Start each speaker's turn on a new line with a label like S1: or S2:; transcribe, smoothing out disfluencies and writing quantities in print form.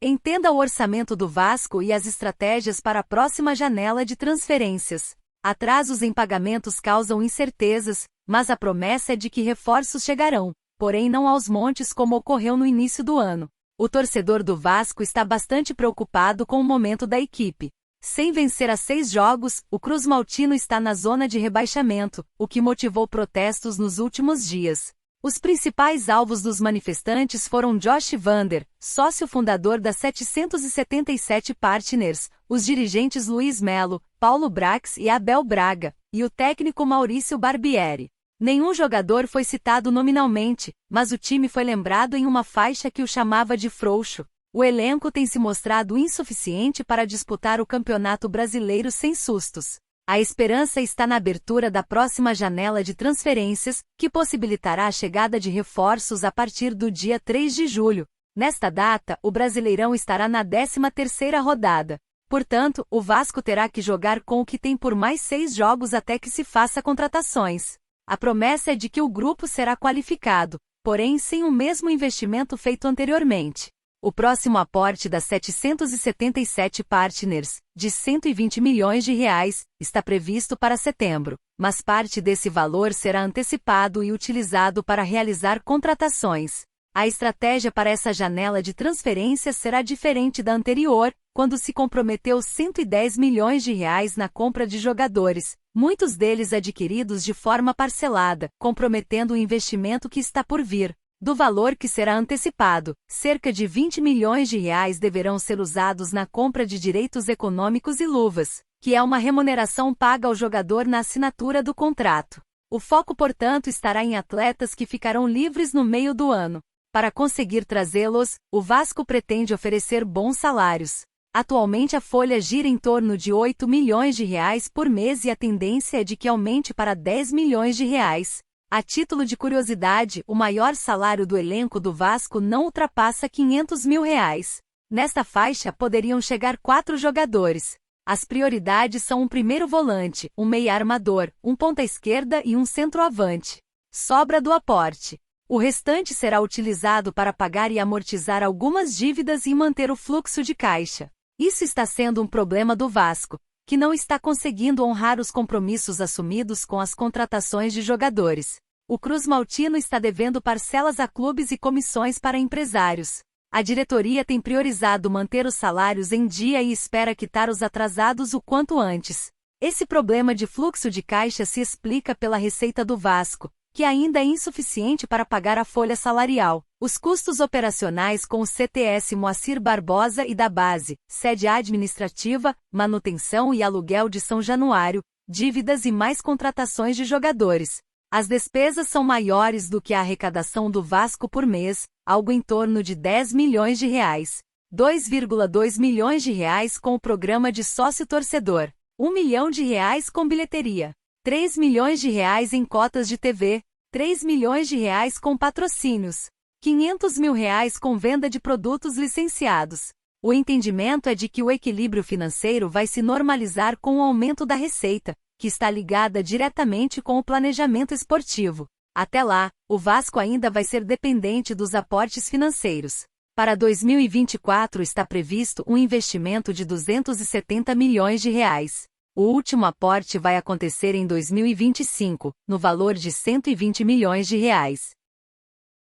S1: Entenda o orçamento do Vasco e as estratégias para a próxima janela de transferências. Atrasos em pagamentos causam incertezas, mas a promessa é de que reforços chegarão, porém não aos montes como ocorreu no início do ano. O torcedor do Vasco está bastante preocupado com o momento da equipe. Sem vencer a 6 jogos, o Cruz Maltino está na zona de rebaixamento, o que motivou protestos nos últimos dias. Os principais alvos dos manifestantes foram Josh Vander, sócio fundador da 777 Partners, os dirigentes Luiz Melo, Paulo Brax e Abel Braga, e o técnico Maurício Barbieri. Nenhum jogador foi citado nominalmente, mas o time foi lembrado em uma faixa que o chamava de frouxo. O elenco tem se mostrado insuficiente para disputar o Campeonato Brasileiro sem sustos. A esperança está na abertura da próxima janela de transferências, que possibilitará a chegada de reforços a partir do dia 3 de julho. Nesta data, o Brasileirão estará na 13ª rodada. Portanto, o Vasco terá que jogar com o que tem por mais 6 jogos até que se faça contratações. A promessa é de que o grupo será qualificado, porém sem o mesmo investimento feito anteriormente. O próximo aporte das 777 Partners, de 120 milhões de reais, está previsto para setembro, mas parte desse valor será antecipado e utilizado para realizar contratações. A estratégia para essa janela de transferências será diferente da anterior, quando se comprometeu 110 milhões de reais na compra de jogadores, muitos deles adquiridos de forma parcelada, comprometendo o investimento que está por vir. Do valor que será antecipado, cerca de 20 milhões de reais deverão ser usados na compra de direitos econômicos e luvas, que é uma remuneração paga ao jogador na assinatura do contrato. O foco, portanto, estará em atletas que ficarão livres no meio do ano. Para conseguir trazê-los, o Vasco pretende oferecer bons salários. Atualmente a folha gira em torno de 8 milhões de reais por mês e a tendência é de que aumente para 10 milhões de reais. A título de curiosidade, o maior salário do elenco do Vasco não ultrapassa 500 mil reais. Nesta faixa poderiam chegar 4 jogadores. As prioridades são um primeiro volante, um meia armador, um ponta-esquerda e um centroavante. Sobra do aporte. O restante será utilizado para pagar e amortizar algumas dívidas e manter o fluxo de caixa. Isso está sendo um problema do Vasco, que não está conseguindo honrar os compromissos assumidos com as contratações de jogadores. O Cruz Maltino está devendo parcelas a clubes e comissões para empresários. A diretoria tem priorizado manter os salários em dia e espera quitar os atrasados o quanto antes. Esse problema de fluxo de caixa se explica pela receita do Vasco, que ainda é insuficiente para pagar a folha salarial, os custos operacionais com o CTS Moacir Barbosa e da base, sede administrativa, manutenção e aluguel de São Januário, dívidas e mais contratações de jogadores. As despesas são maiores do que a arrecadação do Vasco por mês, algo em torno de 10 milhões de reais. 2,2 milhões de reais com o programa de sócio-torcedor, 1 milhão de reais com bilheteria, 3 milhões de reais em cotas de TV, 3 milhões de reais com patrocínios, 500 mil reais com venda de produtos licenciados. O entendimento é de que o equilíbrio financeiro vai se normalizar com o aumento da receita, que está ligada diretamente com o planejamento esportivo. Até lá, o Vasco ainda vai ser dependente dos aportes financeiros. Para 2024 está previsto um investimento de 270 milhões de reais. O último aporte vai acontecer em 2025, no valor de 120 milhões de reais.